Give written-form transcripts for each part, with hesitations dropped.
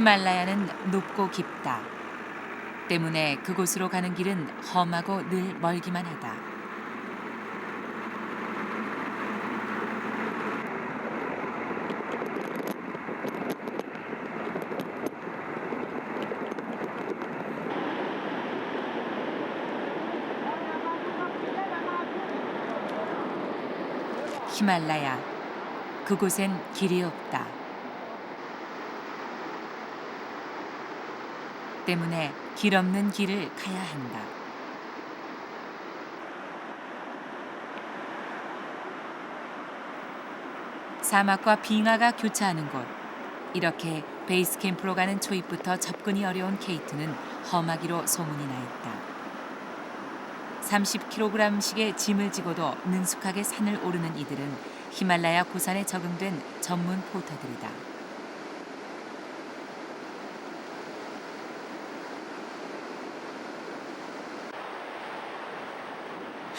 히말라야는 높고 깊다. 때문에 그곳으로 가는 길은 험하고 늘 멀기만 하다. 히말라야, 그곳엔 길이 없다. 때문에 길 없는 길을 가야 한다. 사막과 빙하가 교차하는 곳. 이렇게 베이스 캠프로 가는 초입부터 접근이 어려운 K2는 험하기로 소문이 나 있다. 30kg씩의 짐을 지고도 능숙하게 산을 오르는 이들은 히말라야 고산에 적응된 전문 포터들이다.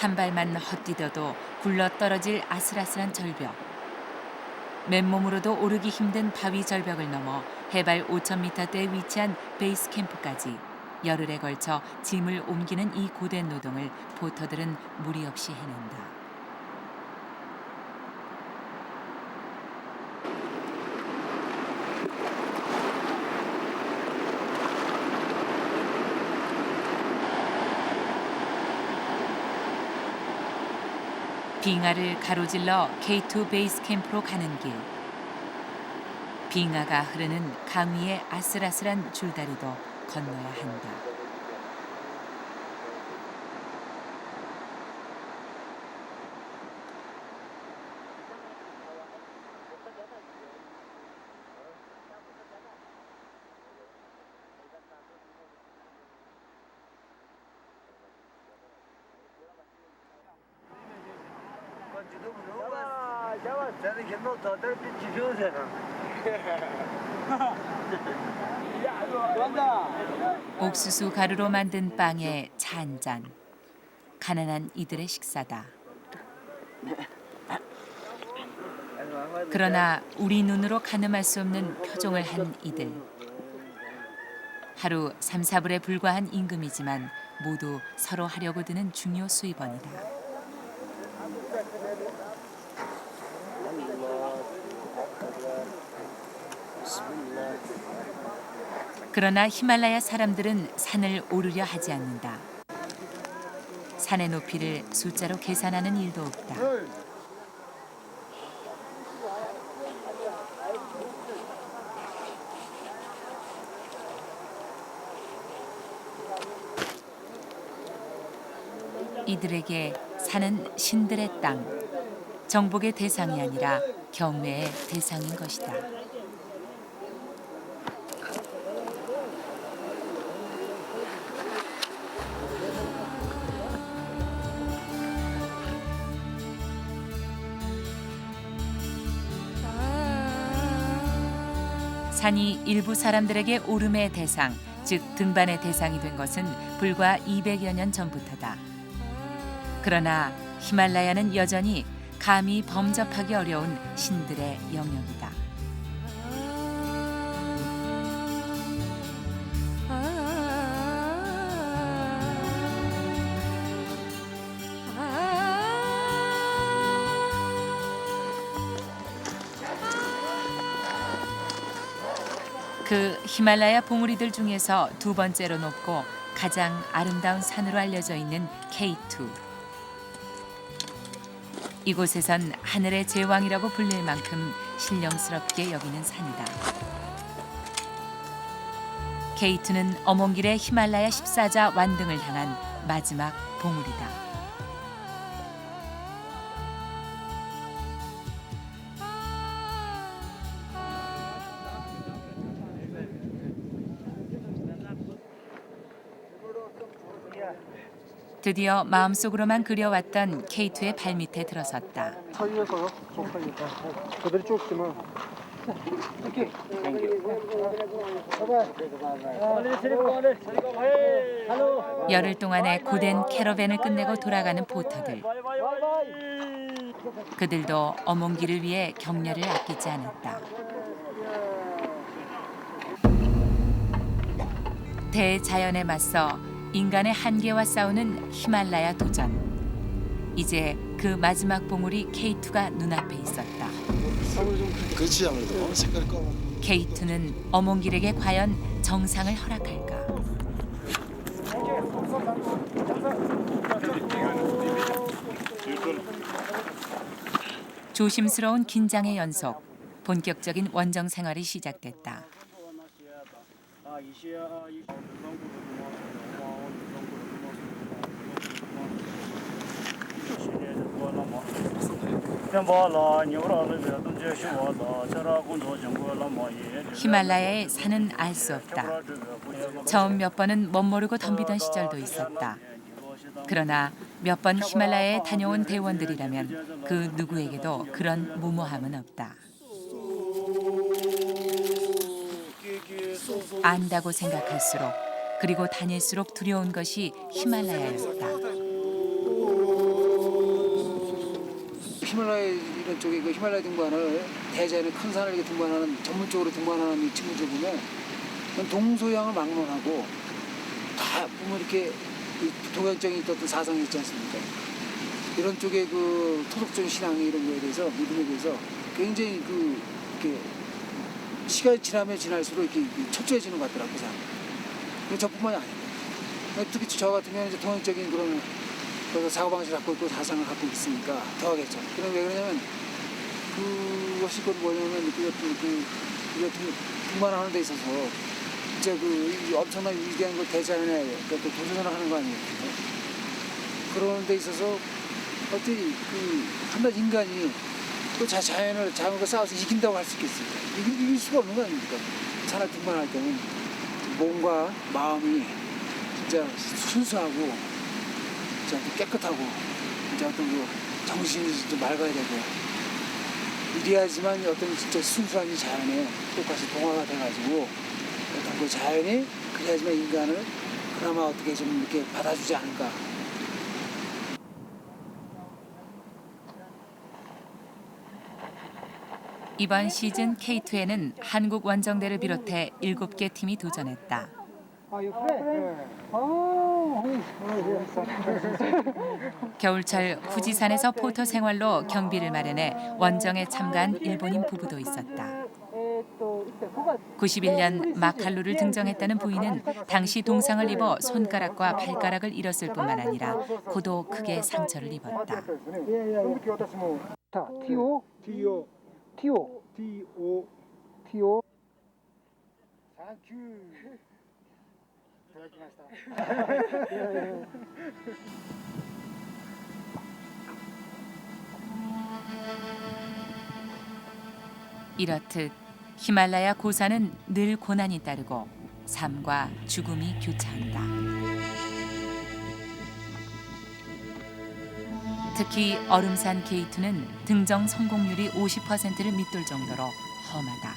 한 발만 헛디뎌도 굴러떨어질 아슬아슬한 절벽. 맨몸으로도 오르기 힘든 바위 절벽을 넘어 해발 5,000m대에 위치한 베이스 캠프까지 열흘에 걸쳐 짐을 옮기는 이 고된 노동을 포터들은 무리 없이 해낸다. 빙하를 가로질러 K2 베이스 캠프로 가는 길. 빙하가 흐르는 강 위의 아슬아슬한 줄다리도 건너야 한다. 옥수수 가루로 만든 빵에 차 한 잔. 가난한 이들의 식사다. 그러나 우리 눈으로 가늠할 수 없는 표정을 한 이들. 하루 3, 4불에 불과한 임금이지만 모두 서로 하려고 드는 중요 수입원이다. 그러나 히말라야 사람들은 산을 오르려 하지 않는다. 산의 높이를 숫자로 계산하는 일도 없다. 이들에게 산은 신들의 땅, 정복의 대상이 아니라 경외의 대상인 것이다. 산이 일부 사람들에게 오름의 대상, 즉 등반의 대상이 된 것은 불과 200여 년 전부터다. 그러나 히말라야는 여전히 감히 범접하기 어려운 신들의 영역이다. 그 히말라야 봉우리들 중에서 두 번째로 높고 가장 아름다운 산으로 알려져 있는 K2. 이곳에선 하늘의 제왕이라고 불릴 만큼 신령스럽게 여기는 산이다. K2는 어몽길의 히말라야 14자 완등을 향한 마지막 봉우리다. 드디어 마음속으로만 그려왔던 K2의 발밑에 들어섰다. 사이에서요? 저 사이에서. 그대로 쭉 있지만. 열흘 동안의 고된 캐러밴을 끝내고 돌아가는 포터들. 그들도 어몽길을 위해 격려를 아끼지 않았다. 대자연에 맞서 인간의 한계와 싸우는 히말라야 도전. 이제 그 마지막 봉우리 K2가 눈앞에 있었다. 그렇지 아무래도 색깔이 검은. K2는 어몽길에게 과연 정상을 허락할까? 조심스러운 긴장의 연속, 본격적인 원정 생활이 시작됐다. 히말라야의 산은 알 수 없다. 처음 몇 번은 멋모르고 덤비던 시절도 있었다. 그러나 몇 번 히말라야에 다녀온 대원들이라면 그 누구에게도 그런 무모함은 없다. 안다고 생각할수록 그리고 다닐수록 두려운 것이 히말라야였다. 히말라야 이런 쪽에 그 히말라야 등반을 대자연의 큰 산을 이렇게 등반하는 전문적으로 등반하는 이 친구들 보면 그건 동서양을 막론하고 다 보면 이렇게 동양적인 어떤 사상이 있지 않습니까? 이런 쪽에 그 토속적인 신앙 이런 거에 대해서 믿음에 대해서 굉장히 그 이렇게 시간이 지나면 지날수록 이렇게 철저해지는 것 같더라고요. 그 사람. 저뿐만이 아니고 특히 저 같은 경우는 이제 동양적인 그런 사고방식을 갖고 있고 사상을 갖고 있으니까 더 하겠죠. 그럼 왜 그러냐면 그것이 뭐냐면 등반하는 데 있어서 진짜 그 엄청난 위대한 걸 대자연에 또 도전을 하는 거 아니에요. 그런 데 있어서 어떻게 한낱 인간이 또 자연과 싸워서 이긴다고 할 수 있겠습니까? 이길 수가 없는 거 아닙니까? 산을 등반할 때는 몸과 마음이 진짜 순수하고 진짜 깨끗하고 진짜 어떤 정신이 진짜 맑아야 되고 이래야지만 어떤 진짜 순수한 이 자연에 똑같이 동화가 돼가지고 어떤 그 자연이 그래야지만 인간을 그나마 어떻게 좀 이렇게 받아주지 않을까. 이번 시즌 K2에는 한국 원정대를 비롯해 7개 팀이 도전했다. 겨울철 후지산에서 포터 생활로 경비를 마련해 원정에 참가한 일본인 부부도 있었다. 91년 마칼루를 등정했다는 부인은 당시 동상을 입어 손가락과 발가락을 잃었을 뿐만 아니라 코도 크게 상처를 입었다. 이렇듯 히말라야 고산은 늘 고난이 따르고 삶과 죽음이 교차한다. 특히 얼음산 K2는 등정 성공률이 50%를 밑돌 정도로 험하다.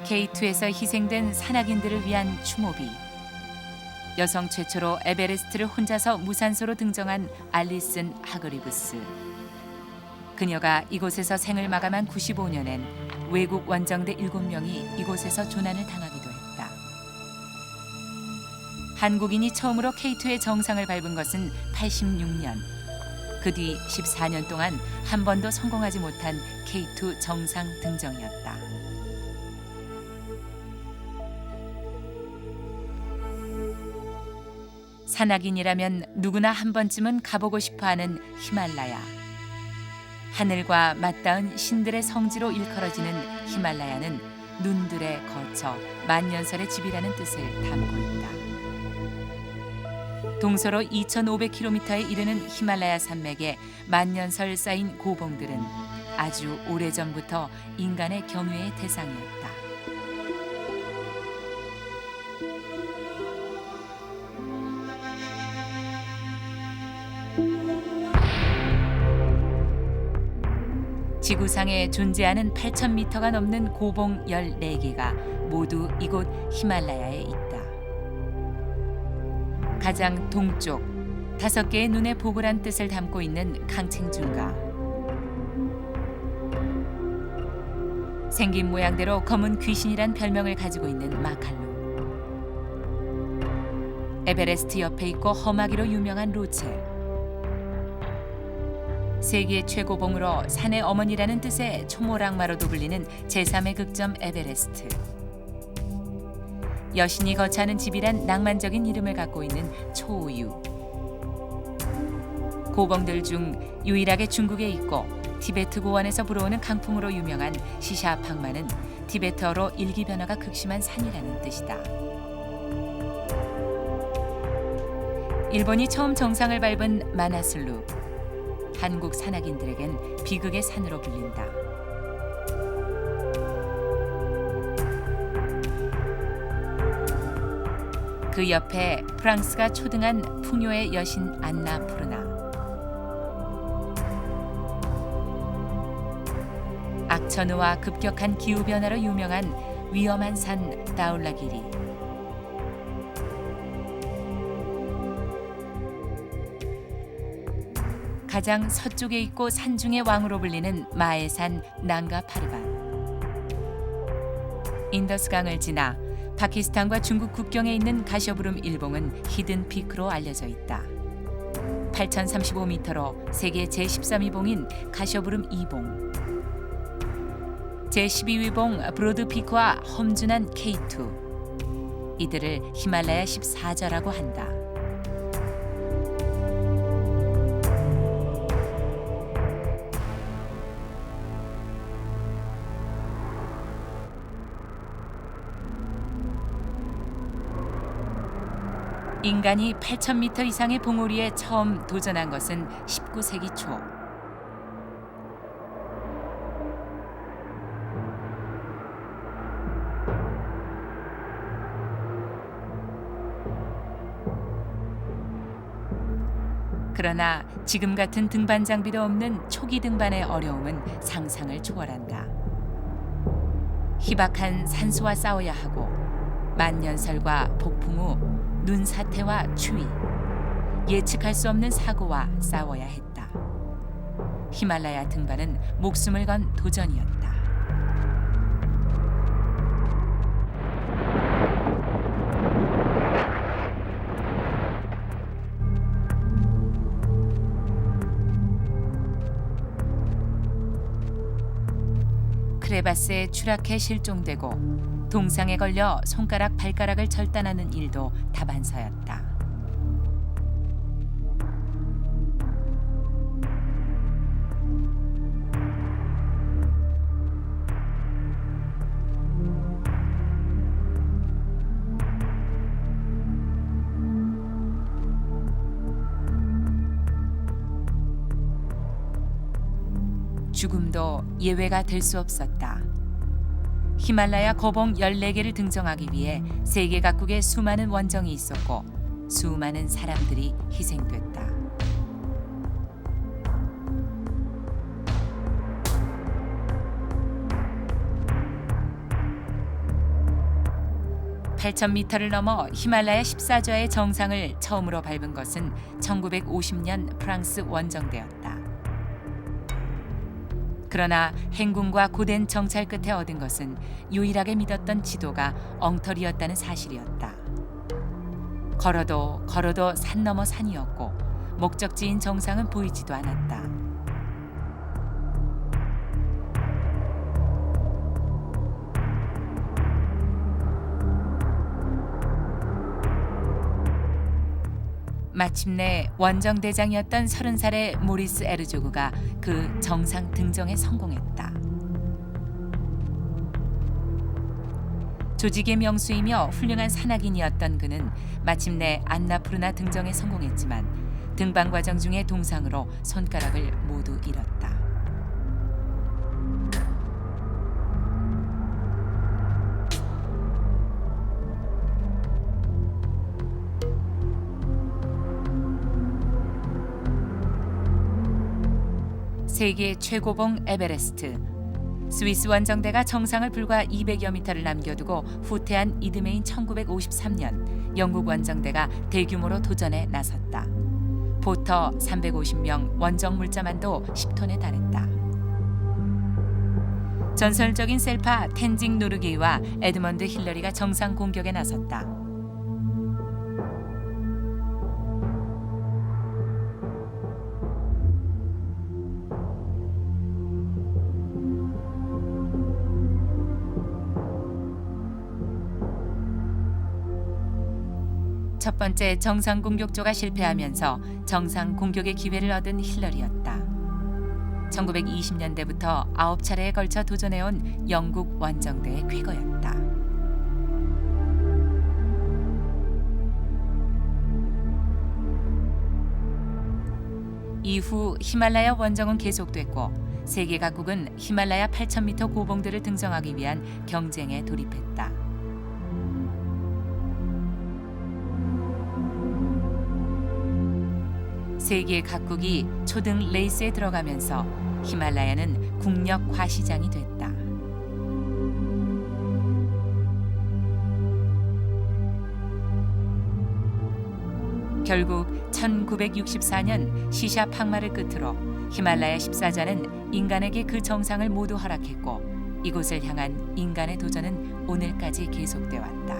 K2에서 희생된 산악인들을 위한 추모비. 여성 최초로 에베레스트를 혼자서 무산소로 등정한 알리슨 하그리브스. 그녀가 이곳에서 생을 마감한 95년엔 외국 원정대 7명이 이곳에서 조난을 당하기도 했다. 한국인이 처음으로 K2의 정상을 밟은 것은 86년. 그 뒤 14년 동안 한 번도 성공하지 못한 K2 정상 등정이었다. 산악인이라면 누구나 한 번쯤은 가보고 싶어하는 히말라야. 하늘과 맞닿은 신들의 성지로 일컬어지는 히말라야는 눈들의 거처, 만년설의 집이라는 뜻을 담고 있다. 동서로 2,500km에 이르는 히말라야 산맥에 만년설 쌓인 고봉들은 아주 오래전부터 인간의 경외의 대상이었다. 지구상에 존재하는 8,000m가 넘는 고봉 14개가 모두 이곳 히말라야에 있다. 가장 동쪽 5개의 눈에 보글한 뜻을 담고 있는 강칭준가, 생긴 모양대로 검은 귀신이란 별명을 가지고 있는 마칼루. 에베레스트 옆에 있고 험하기로 유명한 로체. 세계 최고봉으로 산의 어머니라는 뜻의 초모락마로도 불리는 제3의 극점 에베레스트. 여신이 거처하는 집이란 낭만적인 이름을 갖고 있는 초우유. 고봉들 중 유일하게 중국에 있고 티베트 고원에서 불어오는 강풍으로 유명한 시샤팡마는 티베트어로 일기 변화가 극심한 산이라는 뜻이다. 일본이 처음 정상을 밟은 마나슬루. 한국 산악인들에겐 비극의 산으로 불린다. 그 옆에 프랑스가 초등한 풍요의 여신 안나푸르나. 악천후와 급격한 기후변화로 유명한 위험한 산 다울라기리. 가장 서쪽에 있고 산중의 왕으로 불리는 마에산 난가파르반. 인더스강을 지나 파키스탄과 중국 국경에 있는 가셔부름 일봉은 히든 피크로 알려져 있다. 8,035m로 세계 제13위봉인 가셔부름 2봉. 제12위봉 브로드 피크와 험준한 K2. 이들을 히말라야 14저라고 한다. 인간이 8,000m 이상의 봉우리에 처음 도전한 것은 19세기 초. 그러나 지금 같은 등반 장비도 없는 초기 등반의 어려움은 상상을 초월한다. 희박한 산수와 싸워야 하고 만년설과 폭풍 후 눈사태와 추위, 예측할 수 없는 사고와 싸워야 했다. 히말라야 등반은 목숨을 건 도전이었다. 크레바스에 추락해 실종되고 동상에 걸려 손가락 발가락을 절단하는 일도 다반사였다. 죽음도 예외가 될 수 없었다. 히말라야 거봉 14개를 등정하기 위해 세계 각국에 수많은 원정이 있었고 수많은 사람들이 희생됐다. (8,000m를) 넘어 히말라야 14저의 정상을 처음으로 밟은 것은 1950년 프랑스 원정대였다. 그러나 행군과 고된 정찰 끝에 얻은 것은 유일하게 믿었던 지도가 엉터리였다는 사실이었다. 걸어도 걸어도 산 넘어 산이었고 목적지인 정상은 보이지도 않았다. 마침내 원정대장이었던 30살의 모리스 에르조그가 그 정상 등정에 성공했다. 조직의 명수이며 훌륭한 산악인이었던 그는 마침내 안나푸르나 등정에 성공했지만 등반 과정 중에 동상으로 손가락을 모두 잃었다. 세계 최고봉 에베레스트. 스위스 원정대가 정상을 불과 200여 미터를 남겨두고 후퇴한 이듬해인 1953년 영국 원정대가 대규모로 도전에 나섰다. 보터 350명, 원정 물자만도 10톤에 달했다. 전설적인 셀파 텐징 노르게이와 에드먼드 힐러리가 정상 공격에 나섰다. 첫 번째 정상 공격조가 실패하면서 정상 공격의 기회를 얻은 힐러리였다. 1920년대부터 9차례에 걸쳐 도전해온 영국 원정대의 쾌거였다. 이후 히말라야 원정은 계속됐고 세계 각국은 히말라야 8,000m 고봉들을 등정하기 위한 경쟁에 돌입했다. 세계 각국이 초등 레이스에 들어가면서 히말라야는 국력 과시장이 됐다. 결국 1964년 시샤 팡마를 끝으로 히말라야 14자는 인간에게 그 정상을 모두 허락했고 이곳을 향한 인간의 도전은 오늘까지 계속돼 왔다.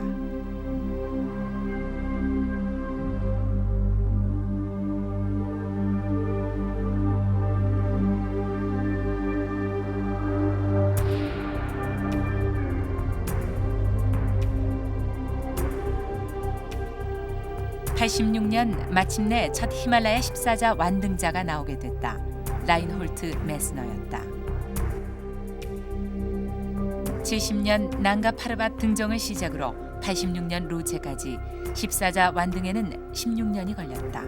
(86년) 마침내 첫 히말라야 14자 완등자가 나오게 됐다. 라인홀트 메스너였다. 70년 난가 파르밧 등정을 시작으로 86년 로체까지 14자 완등에는 16년이 걸렸다.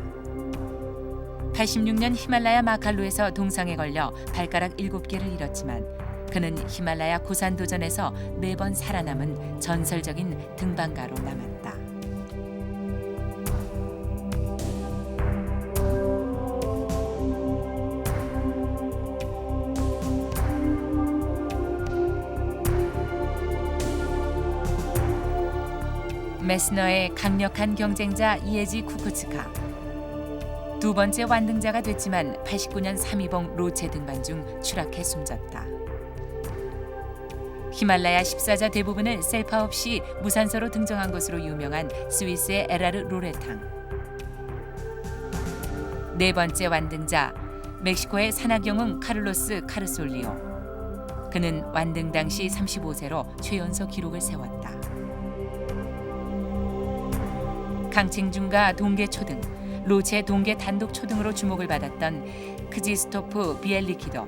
86년 히말라야 마칼루에서 동상에 걸려 발가락 7개를 잃었지만 그는 히말라야 고산 도전에서 매번 살아남은 전설적인 등반가로 남았다. 메스너의 강력한 경쟁자 이에지 쿠쿠츠카. 두 번째 완등자가 됐지만 89년 3위봉 로체 등반 중 추락해 숨졌다. 히말라야 14자 대부분을 셀파 없이 무산소로 등정한 것으로 유명한 스위스의 에라르 로레탕. 네 번째 완등자 멕시코의 산악영웅 카를로스 카르솔리오. 그는 완등 당시 35세로 최연소 기록을 세웠다. 강칭준과 동계 초등, 로체 동계 단독 초등으로 주목을 받았던 크지스토프 비엘리키도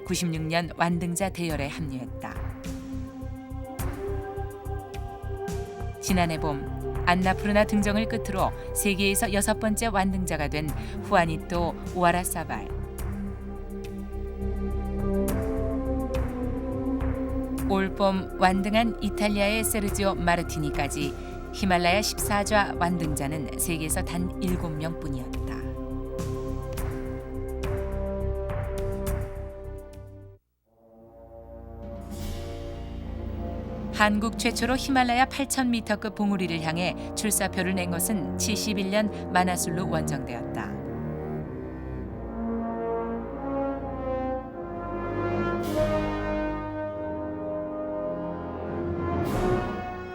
96년 완등자 대열에 합류했다. 지난해 봄 안나푸르나 등정을 끝으로 세계에서 6번째 완등자가 된 후아니토 오아라사발. 올봄 완등한 이탈리아의 세르지오 마르티니까지 히말라야 14좌 완등자는 세계에서 단 7명뿐이었다. 한국 최초로 히말라야 8,000m급 봉우리를 향해 출사표를 낸 것은 71년 마나술루 원정대였다.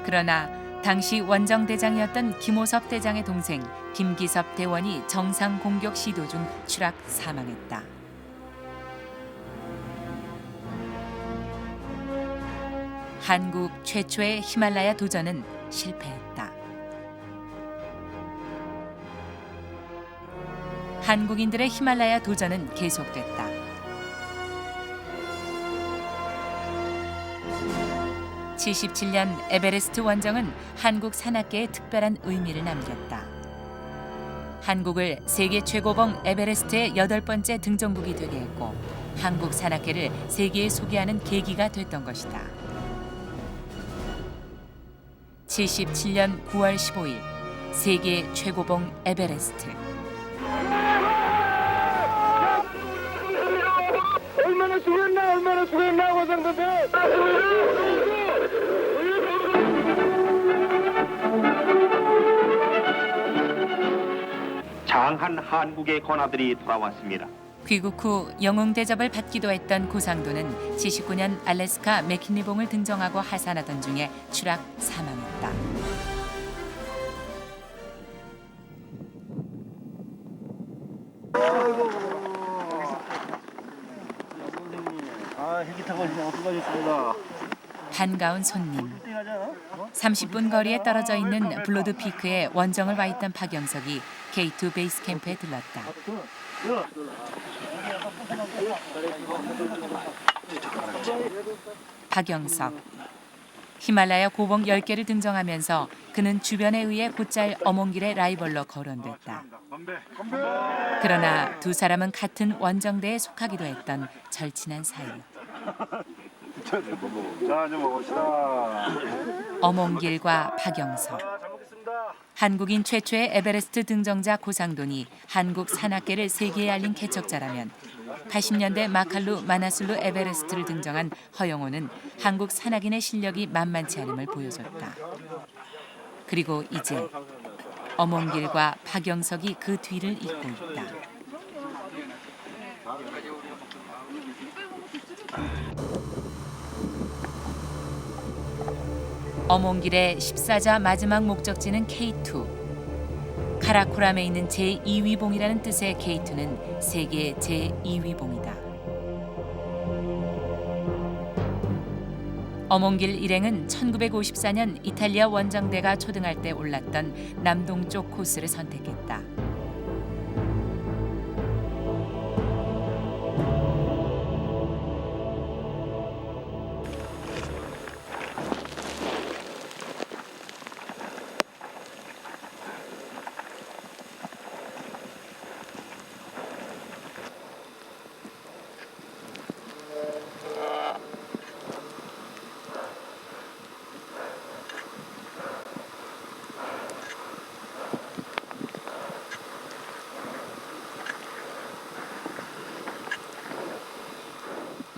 그러나 당시 원정대장이었던 김오섭 대장의 동생 김기섭 대원이 정상 공격 시도 중 추락 사망했다. 한국 최초의 히말라야 도전은 실패했다. 한국인들의 히말라야 도전은 계속됐다. (77년) 에베레스트 원정은 한국 산악계에 특별한 의미를 남겼다. 한국을 세계 최고봉 에베레스트의 8번째 등정국이 되게 했고 한국 산악계를 세계에 소개하는 계기가 됐던 것이다. 77년 9월 15일 세계 최고봉 에베레스트. 얼마나 수고했나 고생들. 장한 한국의 권하들이 돌아왔습니다. 귀국 후 영웅 대접을 받기도 했던 고상도는 79년 알래스카 맥킨리봉을 등정하고 하산하던 중에 추락 사망했다. 헬기 타고 오시면 수고하셨습니다. 반가운 손님. 30분 거리에 떨어져 있는 블로드 피크에 원정을 와 있던 박영석이 K2 베이스 캠프에 들렀다. 박영석. 히말라야 고봉 10개를 등정하면서 그는 주변에 의해 곧잘 어몽길의 라이벌로 거론됐다. 그러나 두 사람은 같은 원정대에 속하기도 했던 절친한 사이. 자, 이제 먹읍시다. 어몽길과 박영석. 한국인 최초의 에베레스트 등정자 고상돈이 한국 산악계를 세계에 알린 개척자라면 80년대 마칼루 마나슬루 에베레스트를 등정한 허영호는 한국 산악인의 실력이 만만치 않음을 보여줬다. 그리고 이제 어몽길과 박영석이 그 뒤를 잇고 있다. 어몽길의 14자 마지막 목적지는 K2. 카라코람에 있는 제2위 봉이라는 뜻의 K2는 세계 제2위 봉이다. 어몽길 일행은 1954년 이탈리아 원정대가 초등할 때 올랐던 남동쪽 코스를 선택했다.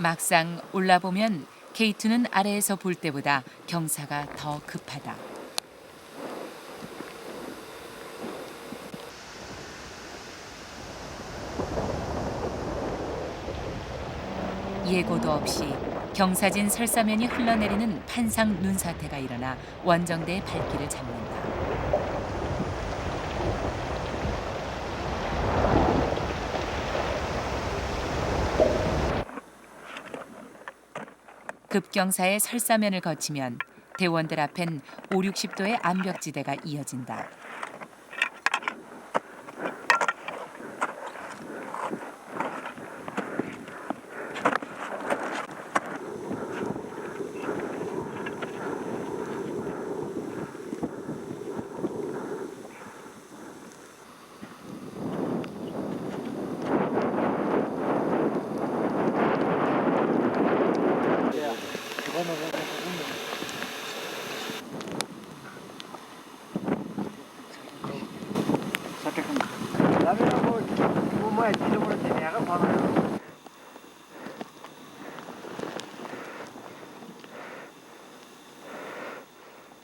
막상 올라보면 K2는 아래에서 볼 때보다 경사가 더 급하다. 예고도 없이 경사진 설사면이 흘러내리는 판상 눈사태가 일어나 원정대의 발길을 잡는다. 급경사의 설사면을 거치면 대원들 앞엔 5, 60도의 암벽지대가 이어진다.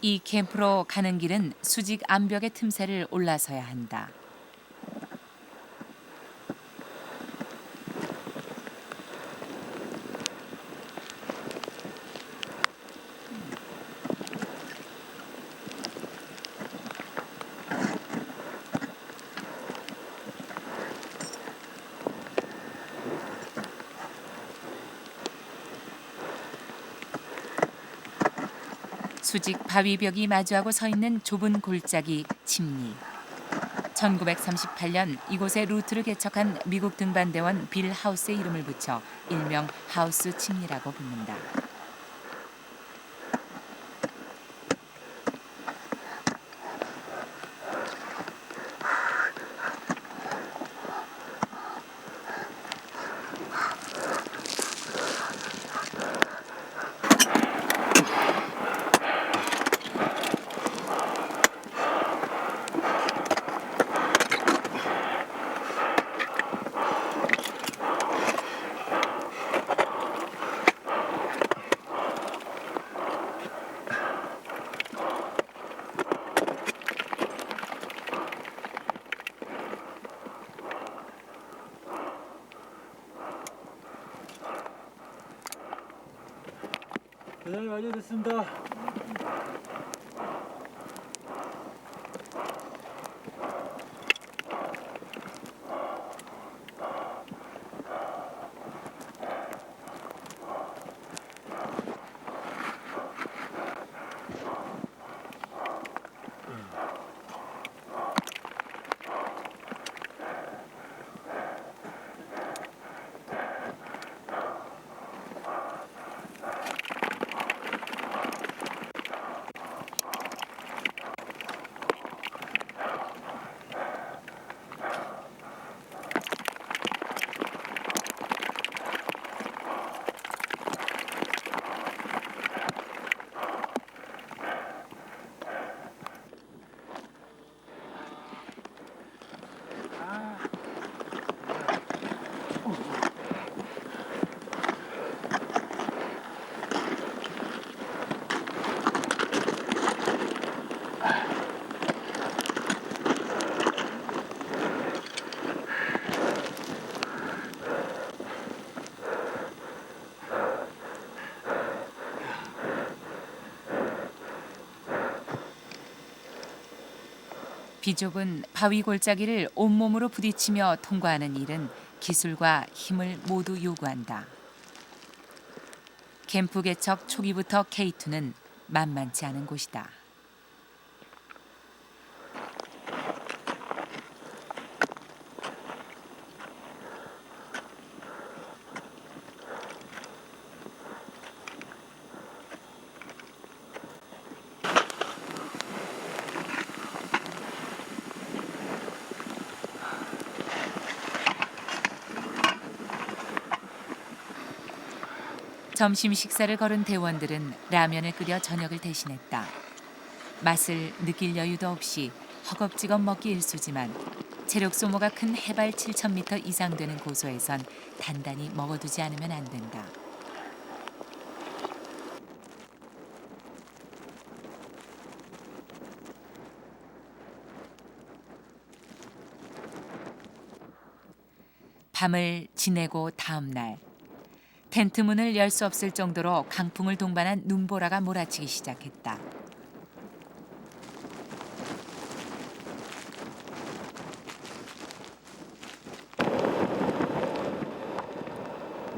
이 캠프로 가는 길은 수직 암벽의 틈새를 올라서야 한다. 수직 바위벽이 마주하고 서 있는 좁은 골짜기 침리. 1938년 이곳에 루트를 개척한 미국 등반대원 빌 하우스의 이름을 붙여 일명 하우스 침리라고 부른다. 대단히 완료됐습니다. 비좁은 바위 골짜기를 온몸으로 부딪히며 통과하는 일은 기술과 힘을 모두 요구한다. 캠프 개척 초기부터 K2는 만만치 않은 곳이다. 점심 식사를 거른 대원들은 라면을 끓여 저녁을 대신했다. 맛을 느낄 여유도 없이 허겁지겁 먹기 일쑤지만 체력 소모가 큰 해발 7,000m 이상 되는 고소에선 단단히 먹어두지 않으면 안 된다. 밤을 지내고 다음 날 텐트 문을 열 수 없을 정도로 강풍을 동반한 눈보라가 몰아치기 시작했다.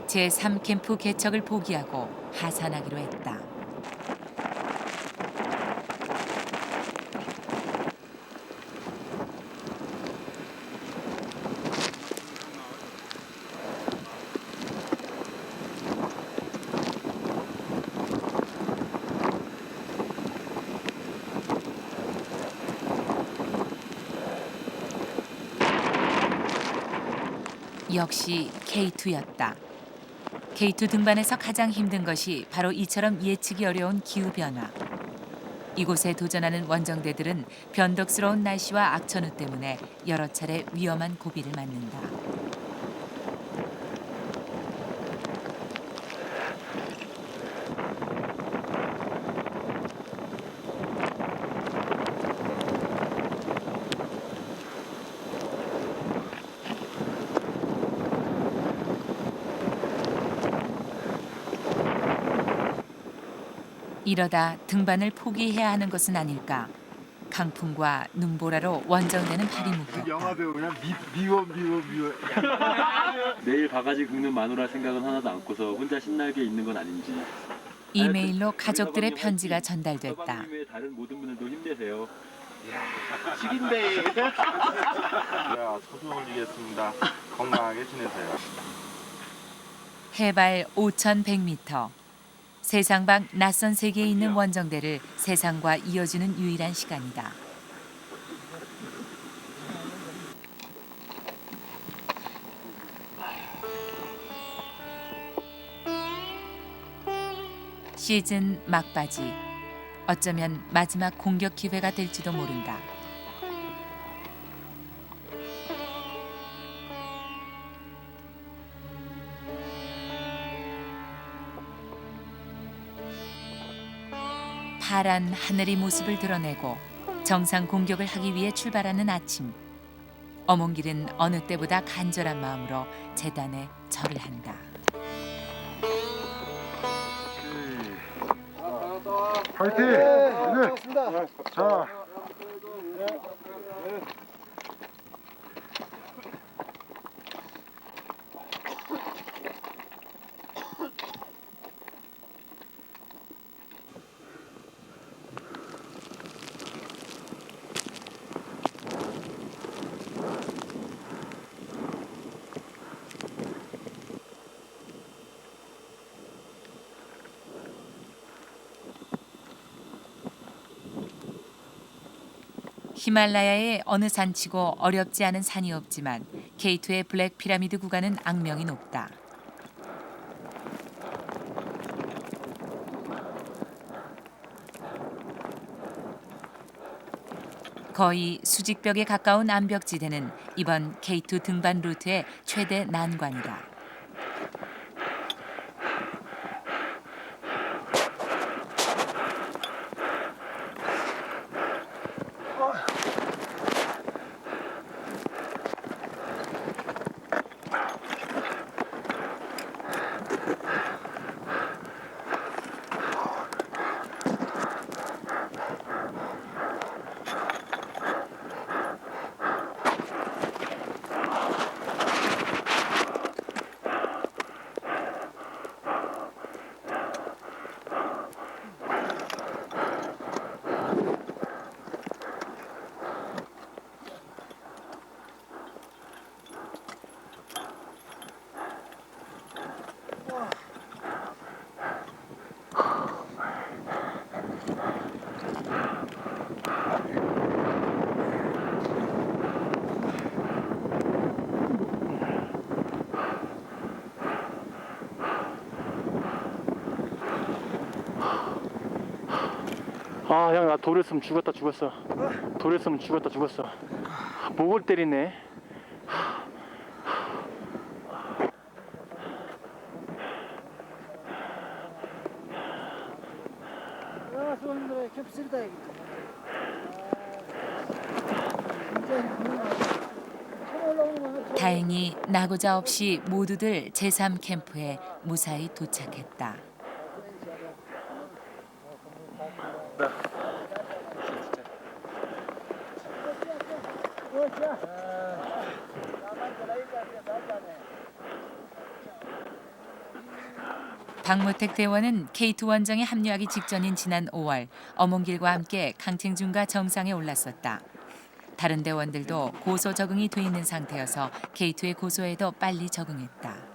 제3캠프 개척을 포기하고 하산하기로 했다. 역시 K2였다. K2 등반에서 가장 힘든 것이 바로 이처럼 예측이 어려운 기후변화. 이곳에 도전하는 원정대들은 변덕스러운 날씨와 악천후 때문에 여러 차례 위험한 고비를 맞는다. 이러다 등반을 포기해야 하는 것은 아닐까. 강풍과 눈보라로 원정대는 발이 묶였다. 영화 배우 그냥 미워. 내일 바가지 긁는 마누라 생각은 하나도 않고서 혼자 신나게 있는 건 아닌지. 이메일로 가족들의 편지가 전달됐다. 서방님 외에 다른 모든 분들도 힘내세요. 식인데. 자, 소주 올리겠습니다. 건강하게 지내세요. 해발 5,100m. 세상 밖 낯선 세계에 있는 원정대를 세상과 이어주는 유일한 시간이다. 시즌 막바지. 어쩌면 마지막 공격 기회가 될지도 모른다. 파란 하늘이 모습을 드러내고 정상 공격을 하기 위해 출발하는 아침. 어몽길은 어느 때보다 간절한 마음으로 제단에 절을 한다. 파이팅! 고맙습니다. 자. 히말라야의 어느 산치고 어렵지 않은 산이 없지만 K2의 블랙 피라미드 구간은 악명이 높다. 거의 수직벽에 가까운 암벽지대는 이번 K2 등반 루트의 최대 난관이다. 아, 형, 나 돌했으면 죽었다 죽었어. 돌했으면 죽었다 죽었어. 목을 때리네. 수고하셨습니다. 캠프스리다 여기. 다행히 나고자 없이 모두들 제3캠프에 무사히 도착했다. 박무택 대원은 K2 원정에 합류하기 직전인 지난 5월 어몽길과 함께 강칭준과 정상에 올랐었다. 다른 대원들도 고소 적응이 돼 있는 상태여서 K2의 고소에도 빨리 적응했다.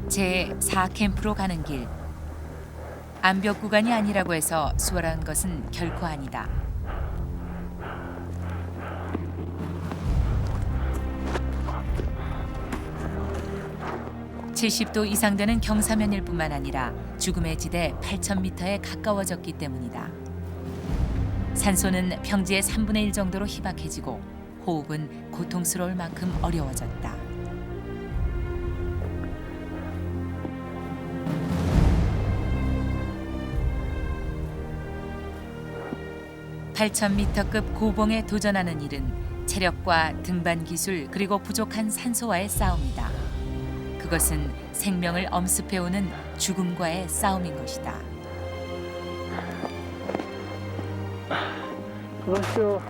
제4캠프로 가는 길. 암벽 구간이 아니라고 해서 수월한 것은 결코 아니다. (70도) 이상 되는 경사면일 뿐만 아니라 죽음의 지대 8,000m에 가까워졌기 때문이다. 산소는 평지의 3분의 1 정도로 희박해지고 호흡은 고통스러울 만큼 어려워졌다. 8,000m급 고봉에 도전하는 일은 체력과 등반 기술 그리고 부족한 산소와의 싸움이다. 그것은 생명을 엄습해오는 죽음과의 싸움인 것이다. 그렇죠.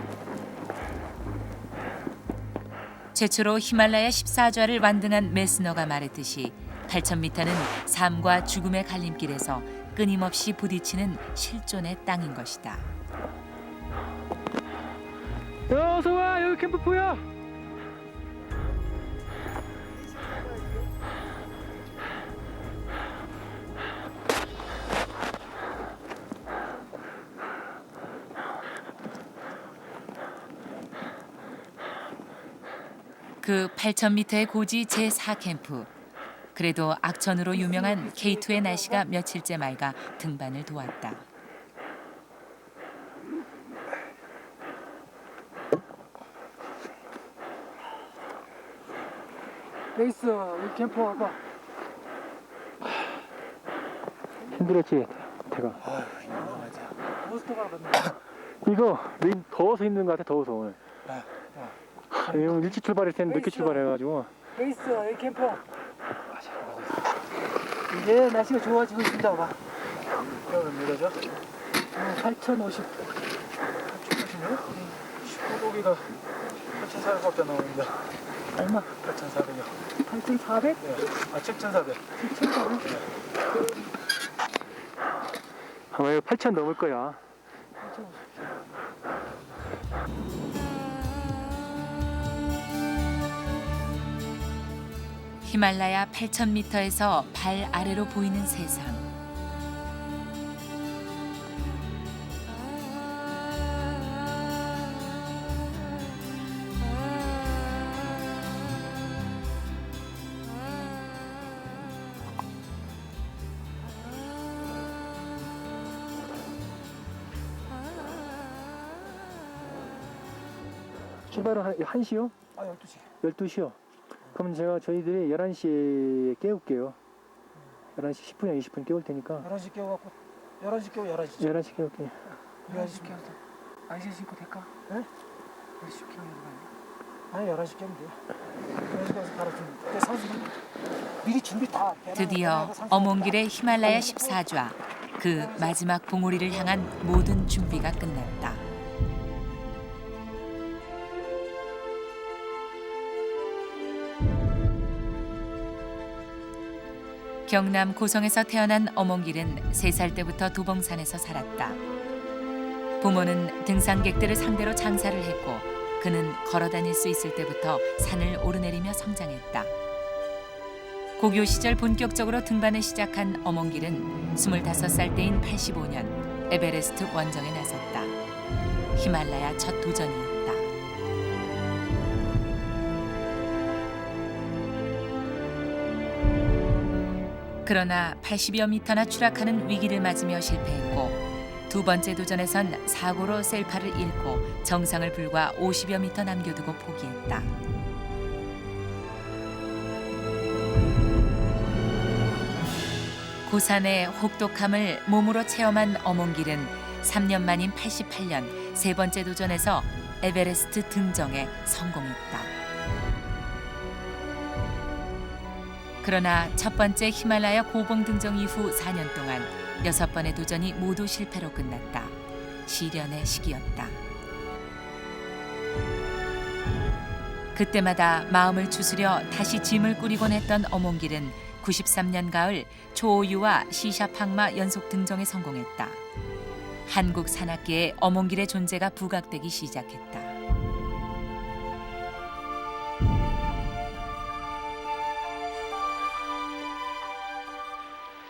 최초로 히말라야 14좌를 완등한 메스너가 말했듯이 8,000m는 삶과 죽음의 갈림길에서 끊임없이 부딪히는 실존의 땅인 것이다. 어서 와, 여기 캠프포야. 그 8,000m의 고지 제4캠프. 그래도 악천후로 유명한 K2의 날씨가 며칠째 맑아 등반을 도왔다. 레이스 우리 캠프 와봐. 힘들었지, 대가. 모스터가 그런데. 이거 더워서 힘든 것 같아. 더워서 오늘. 오늘 일찍 출발했을 텐데 늦게 출발해가지고. 베이스 A 캠퍼. 이제 날씨가 좋아지고 있습니다. 봐. 몇 미터죠? 8,050. 고기가 8,400밖에 나오는데. 얼마? 8,400이요. 8,400? 아 7,400. 7,400? 아마 이거 8,000 넘을 거야. 히말라야 8,000m에서 발 아래로 보이는 세상. 출발은 1시요? 아, 12시. 12시요? 그럼 저희들이 11시에 깨울게요. 11시 10분이나 20분 깨울 테니까 11시 깨워갖고 11시 깨워 11시. 11시 깨울게요. 11시 깨워서 아이스 신고 될까? 네? 11시 깨우는 거 아니야? 아니 11시 깨우면 돼요. 11시 가서 바로 좀 그때 선수들 미리 준비 다 드디어 어몽길의 히말라야 14좌 그 마지막 봉우리를 향한 모든 준비가 끝났다. 경남 고성에서 태어난 어몽길은 3살 때부터 도봉산에서 살았다. 부모는 등산객들을 상대로 장사를 했고 그는 걸어 다닐 수 있을 때부터 산을 오르내리며 성장했다. 고교 시절 본격적으로 등반을 시작한 어몽길은 25살 때인 85년 에베레스트 원정에 나섰다. 히말라야 첫 도전이었다. 그러나 80여 미터나 추락하는 위기를 맞으며 실패했고 2번째 도전에선 사고로 셀파를 잃고 정상을 불과 50여 미터 남겨두고 포기했다. 고산의 혹독함을 몸으로 체험한 어몽길은 3년 만인 88년 3번째 도전에서 에베레스트 등정에 성공했다. 그러나 첫 번째 히말라야 고봉 등정 이후 4년 동안 6번의 도전이 모두 실패로 끝났다. 시련의 시기였다. 그때마다 마음을 추스려 다시 짐을 꾸리곤 했던 어몽길은 93년 가을 초오유와 시샤팡마 연속 등정에 성공했다. 한국 산악계에 어몽길의 존재가 부각되기 시작했다.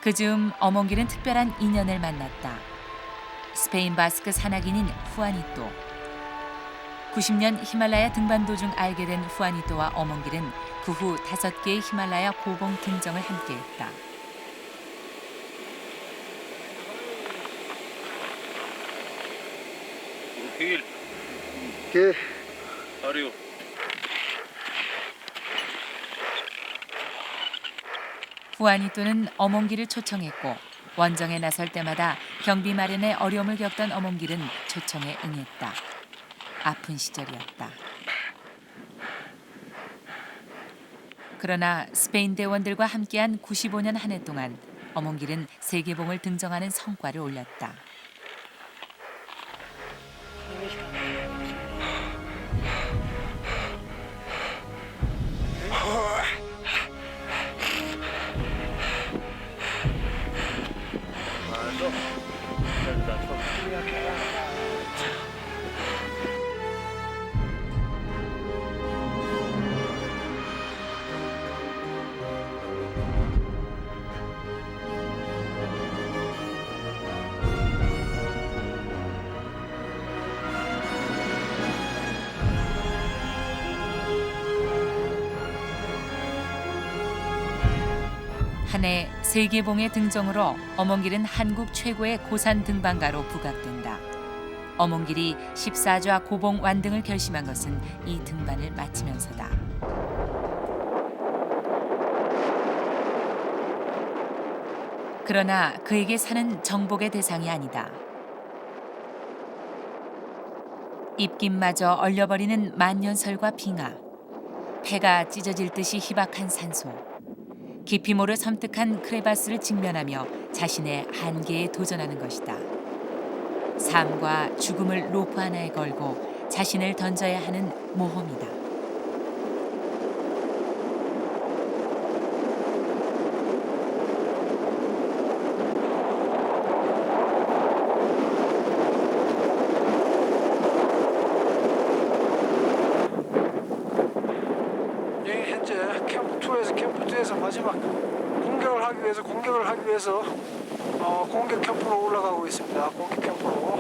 그즈음 어몽길은 특별한 인연을 만났다. 스페인 바스크 산악인인 후아니또. 90년 히말라야 등반 도중 알게 된 후아니또와 어몽길은 그 후 5개의 히말라야 고봉 등정을 함께했다. 게 아리오. 후아니또는 어몽길을 초청했고 원정에 나설 때마다 경비 마련에 어려움을 겪던 어몽길은 초청에 응했다. 아픈 시절이었다. 그러나 스페인 대원들과 함께한 95년 한 해 동안 어몽길은 세계봉을 등정하는 성과를 올렸다. 한 해 세계봉의 등정으로 어몽길은 한국 최고의 고산 등반가로 부각된다. 어몽길이 14좌 고봉 완등을 결심한 것은 이 등반을 마치면서다. 그러나 그에게 산은 정복의 대상이 아니다. 입김마저 얼려버리는 만년설과 빙하. 폐가 찢어질 듯이 희박한 산소. 깊이 모를 섬뜩한 크레바스를 직면하며 자신의 한계에 도전하는 것이다. 삶과 죽음을 로프 하나에 걸고 자신을 던져야 하는 모험이다. 여기 현재 캠프2에서 마지막 공격을 하기 위해서 공격 캠프로 올라가고 있습니다. 공격 캠프로.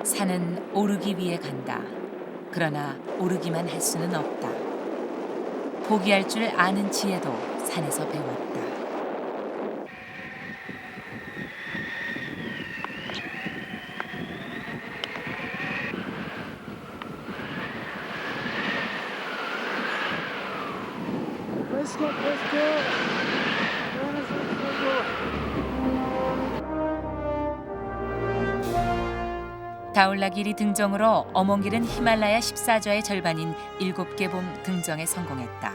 산은 오르기 위해 간다. 그러나 오르기만 할 수는 없다. 포기할 줄 아는 지혜도 산에서 배웠다. 다울라길이 등정으로 어몽길은 히말라야 14좌의 절반인 7개 봉 등정에 성공했다.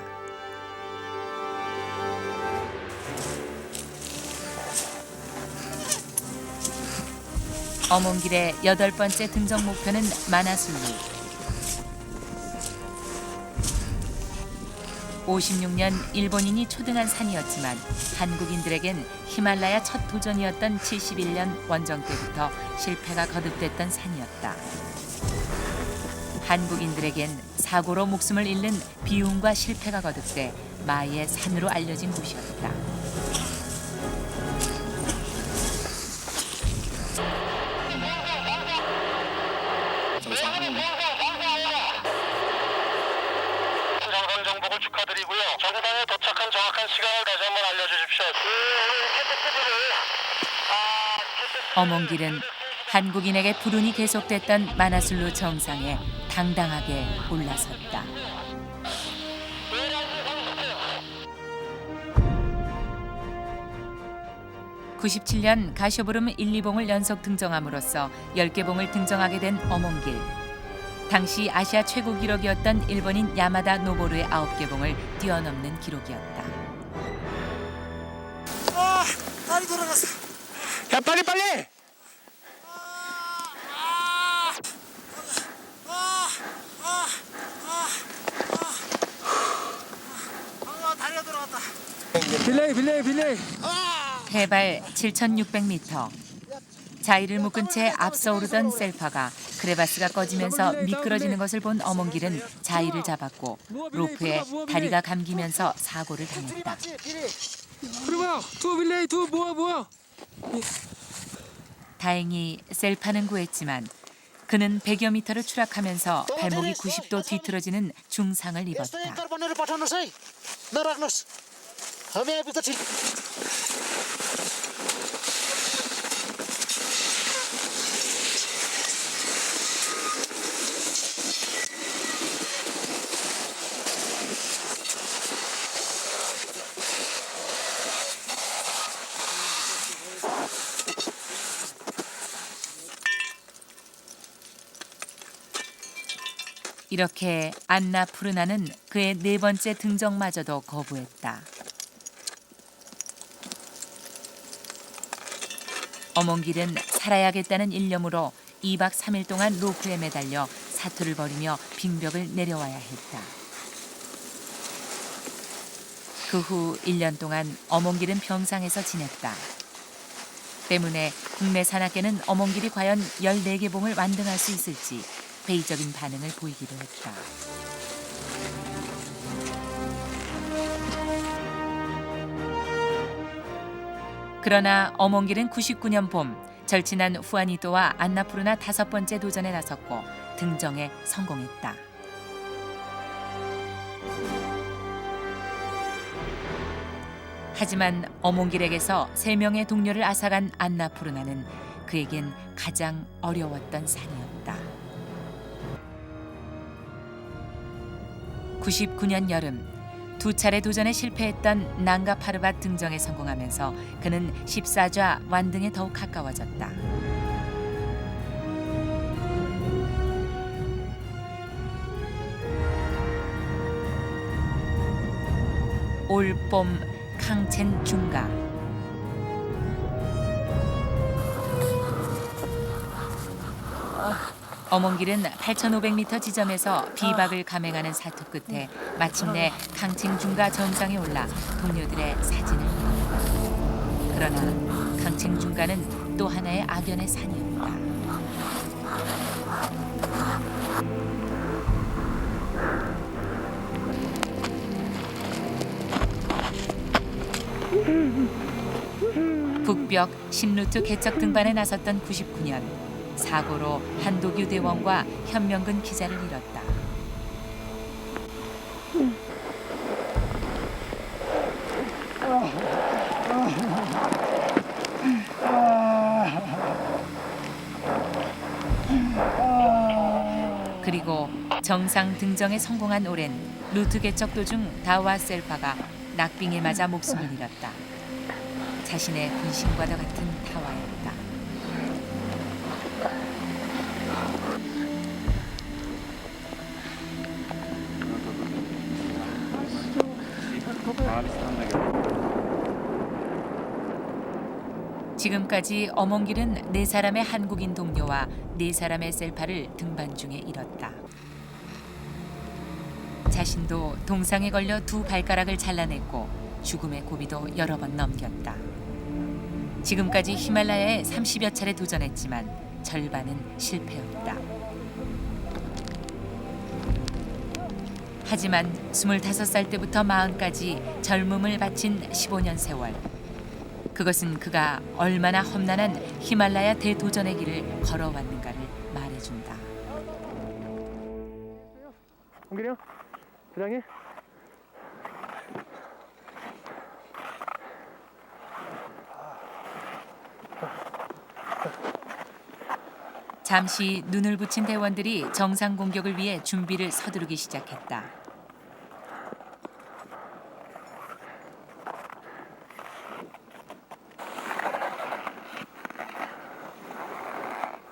어몽길의 8번째 등정 목표는 마나술루. 56년 일본인이 초등한 산이었지만 한국인들에겐 히말라야 첫 도전이었던 71년 원정 때부터 실패가 거듭됐던 산이었다. 한국인들에겐 사고로 목숨을 잃는 비운과 실패가 거듭돼 마의 산으로 알려진 곳이었다. 정복을 축하드리고요. 정상에 도착한 정확한 시간을 다시 한번 알려주십시오. 어몽길은 한국인에게 불운이 계속됐던 마나술루 정상에 당당하게 올라섰다. (97년) 가쇼브름 1, 2봉을 연속 등정함으로써 10개 봉을 등정하게 된 어몽길. 당시 아시아 최고 기록이었던 일본인 야마다 노보루의 9개 봉을 뛰어넘는 기록이었다. 다리 돌아갔어. 야, 빨리! 다리가 돌아갔다. 빌레이. 해발 7,600m. 자의를 묶은 채 앞서 오르던 셀파가 크레바스가 꺼지면서 미끄러지는 것을 본 어몽길은 자의를 잡았고 로프에 다리가 감기면서 사고를 당했다. 다행히 셀파는 구했지만 그는 100여 미터를 추락하면서 발목이 90도 뒤틀어지는 중상을 입었다. 이렇게 안나푸르나는 그의 4번째 등정마저도 거부했다. 어몽길은 살아야겠다는 일념으로 2박 3일 동안 로프에 매달려 사투를 벌이며 빙벽을 내려와야 했다. 그 후 1년 동안 어몽길은 병상에서 지냈다. 때문에 국내 산악계는 어몽길이 과연 14개 봉을 완등할 수 있을지 회의적인 반응을 보이기도 했다. 그러나 어몽길은 99년 봄 절친한 후아니토와 안나푸르나 5번째 도전에 나섰고 등정에 성공했다. 하지만 어몽길에게서 3명의 동료를 앗아간 안나푸르나는 그에겐 가장 어려웠던 산이었다. 99년 여름 2차례 도전에 실패했던 난가 파르밧 등정에 성공하면서 그는 14좌 완등에 더욱 가까워졌다. 올봄 캉첸 중가. 어몽길은 8,500m 지점에서 비박을 감행하는 사투 끝에 마침내 캉첸 중가 정상에 올라 동료들의 사진을 찍었다. 그러나 캉첸 중가는 또 하나의 악연의 산이었다. 북벽 신루트 개척 등반에 나섰던 99년 사고로 한도규 대원과 현명근 기자를 잃었다. 그리고 정상 등정에 성공한 오랜 루트 개척 도중 다와 셀파가 낙빙에 맞아 목숨을 잃었다. 자신의 분신과도 같은 타와였다. 지금까지 어몽길은 4사람의 한국인 동료와 4사람의 셀파를 등반 중에 잃었다. 자신도 동상에 걸려 2 발가락을 잘라냈고 죽음의 고비도 여러 번 넘겼다. 지금까지 히말라야에 30여 차례 도전했지만 절반은 실패였다. 하지만 25살 때부터 40까지 젊음을 바친 15년 세월. 그것은 그가 얼마나 험난한 히말라야 대도전의 길을 걸어왔는가를 말해준다. 몽길이 형, 사랑해. 잠시 눈을 붙인 대원들이 정상 공격을 위해 준비를 서두르기 시작했다.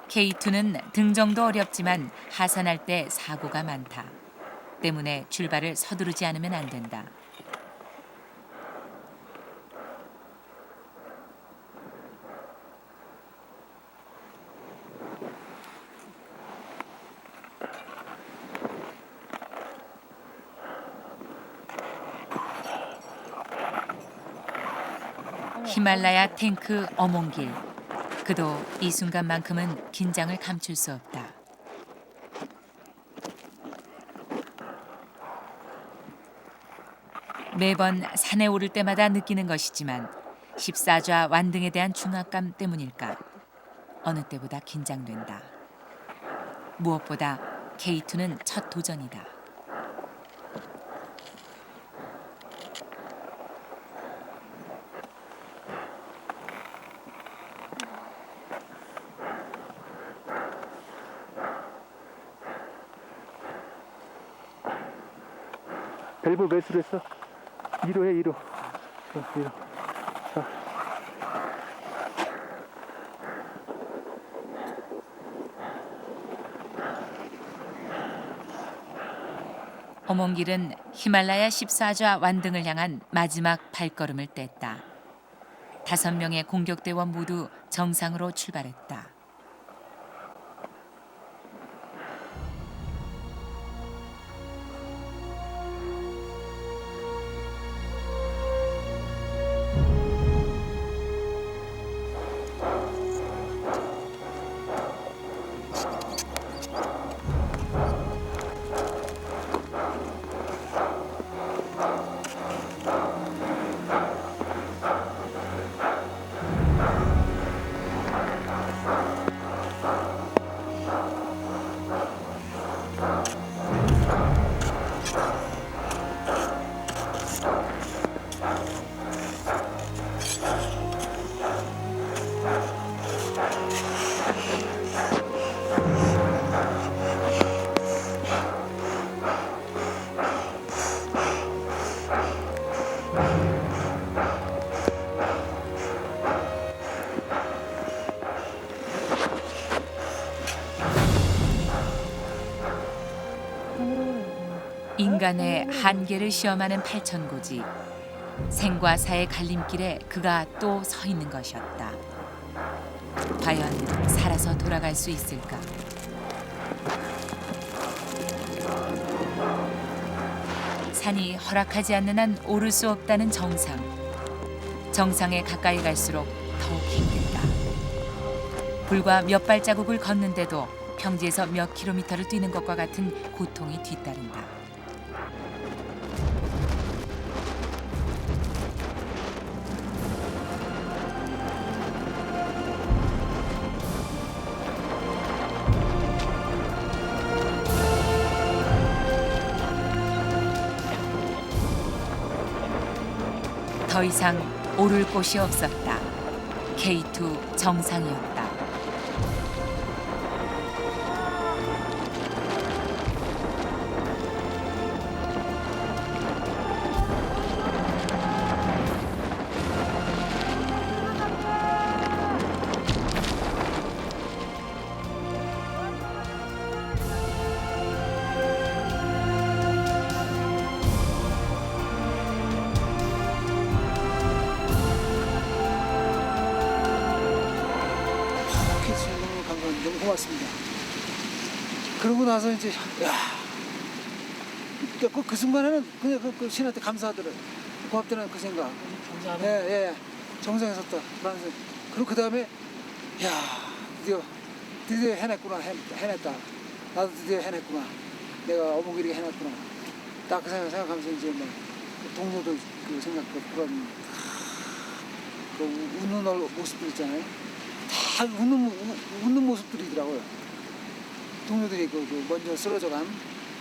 K2는 등정도 어렵지만 하산할 때 사고가 많다. 때문에 출발을 서두르지 않으면 안 된다. 히말라야 탱크 어몽길. 그도 이 순간만큼은 긴장을 감출 수 없다. 매번 산에 오를 때마다 느끼는 것이지만 14좌 완등에 대한 중압감 때문일까 어느 때보다 긴장된다. 무엇보다 K2는 첫 도전이다. 밸브 몇으로 했어? 2로 해, 2로. 2로. 어몽길은 히말라야 14좌 완등을 향한 마지막 발걸음을 뗐다. 5명의 공격대원 모두 정상으로 출발했다. 인간의 한계를 시험하는 팔천고지. 생과 사의 갈림길에 그가 또 서 있는 것이었다. 과연 살아서 돌아갈 수 있을까? 산이 허락하지 않는 한 오를 수 없다는 정상. 정상에 가까이 갈수록 더욱 힘들다. 불과 몇 발자국을 걷는데도 평지에서 몇 킬로미터를 뛰는 것과 같은 고통이 뒤따른다. 더 이상 오를 곳이 없었다. K2 정상이었다. 너무 고맙습니다. 그러고 나서 이제 그 순간에는 그냥 그 신한테 감사하더라고요. 고맙다는 그 생각. 감사합니다. 예. 정상에 섰다. 그리고 그 다음에 드디어 해냈구나. 해냈다. 나도 드디어 해냈구나. 내가 어묵이리게 해냈구나. 딱 그 생각하면서 이제 막 동료들 그 생각 그런 그 웃는 모습들 있잖아요. 다 웃는 모습들이더라고요. 동료들이 그 먼저 쓰러져간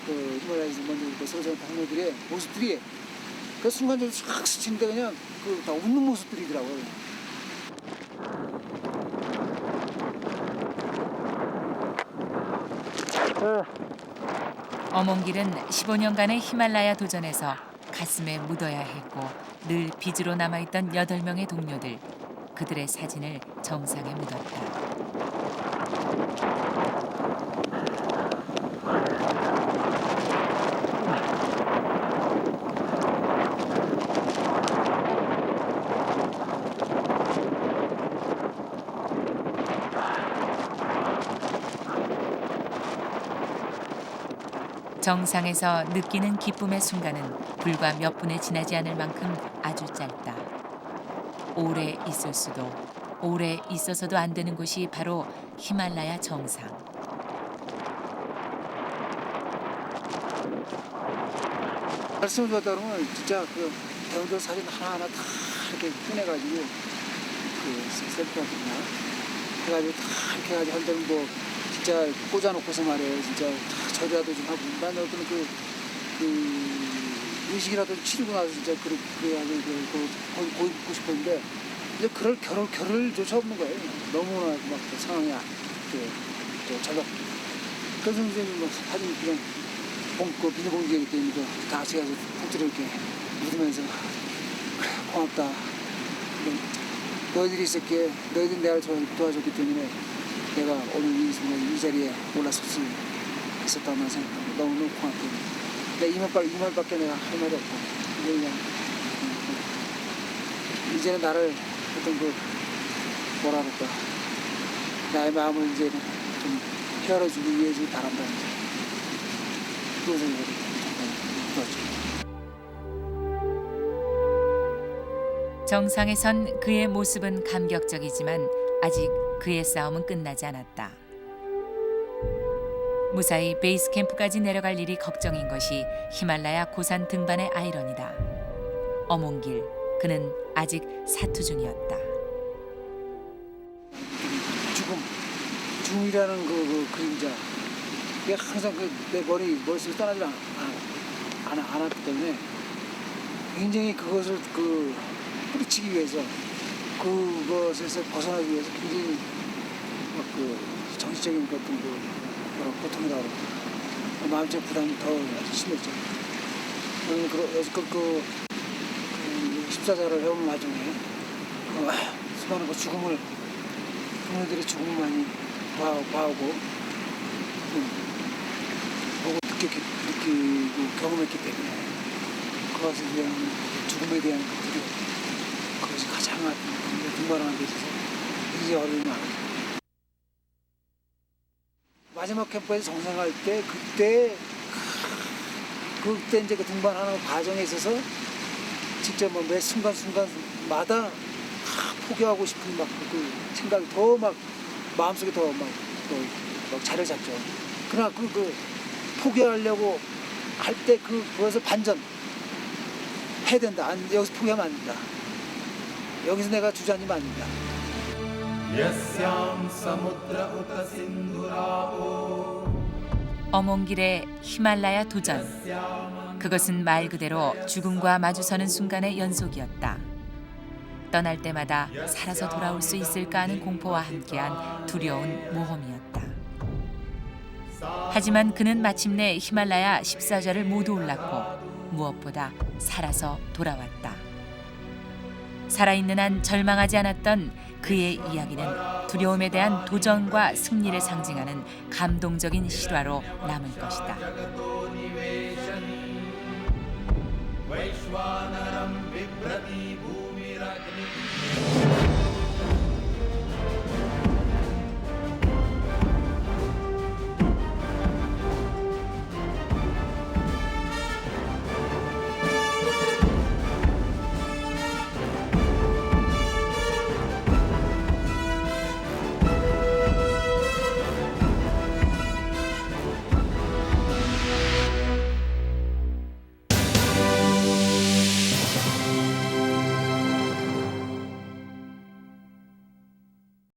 그 히말라야에서 먼저 쓰러져간 동료들의 모습들이 그 순간적으로 싹 스치는데 그냥 그 다 웃는 모습들이더라고요. 어몽길은 15년간의 히말라야 도전에서 가슴에 묻어야 했고 늘 빚으로 남아있던 8명의 동료들, 그들의 사진을 정상에 묻었다. 정상에서 느끼는 기쁨의 순간은 불과 몇 분에 지나지 않을 만큼 아주 짧다. 오래 있을 수도, 오래 있어서도 안 되는 곳이 바로 히말라야 정상. 말씀을 드렸다 그러면 진짜 그 대원들 사진 하나하나 다 이렇게 꺼내가지고 그 셀프 같은 거 해가지고 다 이렇게 해가지고 한 데는 뭐 진짜 꽂아놓고서 말이에요. 진짜 다 절이라도 좀 하고 난 어떤 그 의식이라도 치르고 나서 진짜 그래가지고 거기 보고 싶었는데 이제 그럴 겨를조차 없는 거예요. 너무나 막 상황이 절박. 그래서 이제 뭐 사진 그냥 비닐봉지에 있는 거 다 같이 가서 punk트를 이렇게 묻으면서 그래 고맙다. 너희들이 있었기에 너희들이 내가 도와줬기 때문에 내가 오늘 이 자리에 올라설 수 있었다는 생각하고 너무너무 고맙고 내 이 말밖에 내가 할 말이 없고 그냥 이제는 나를 어떤 뭐라 그럴까 나의 마음을 이제는 좀 헤아려주기 위해 좀 바란다. 그런 생각이 들었죠. 정상에 선 그의 모습은 감격적이지만 아직 그의 싸움은 끝나지 않았다. 무사히 베이스 캠프까지 내려갈 일이 걱정인 것이 히말라야 고산 등반의 아이러니다. 어몽길, 그는 아직 사투 중이었다. 죽음이라는 그 그림자, 이게 항상 내 머릿속에 떠나지 않았기 때문에 굉장히 그것을 뿌리치기 위해서 그것에서 벗어나기 위해서 굉장히 그 정신적인 어떤 고통이라고 그럴까. 마음적 부담이 더 심했죠. 그 십자자를 해온 와중에 수많은 그 죽음을 부모들의 죽음을 많이 봐오고 보고 느끼고 경험했기 때문에 그것에 대한 죽음에 대한 두려움, 그것이 가장 등반하는 데 있어서 굉장히 어려움이 많았죠. 마지막 캠프에서 정상할 때 그때 이제 그 등반하는 과정에 있어서 직접 뭐 매 순간순간마다 포기하고 싶은 막 그 생각이 더 막 마음속에 더 막 자리를 잡죠. 그러나 그 포기하려고 할 때 그것을 반전 해야 된다. 여기서 포기하면 안 된다. 여기서 내가 주저앉으면 안 된다. 어몽길의 히말라야 도전. 그것은 말 그대로 죽음과 마주서는 순간의 연속이었다. 떠날 때마다 살아서 돌아올 수 있을까 하는 공포와 함께한 두려운 모험이었다. 하지만 그는 마침내 히말라야 14자를 모두 올랐고 무엇보다 살아서 돌아왔다. 살아있는 한 절망하지 않았던 그의 이야기는 두려움에 대한 도전과 승리를 상징하는 감동적인 실화로 남을 것이다. वैश्वानरं बिभ्रति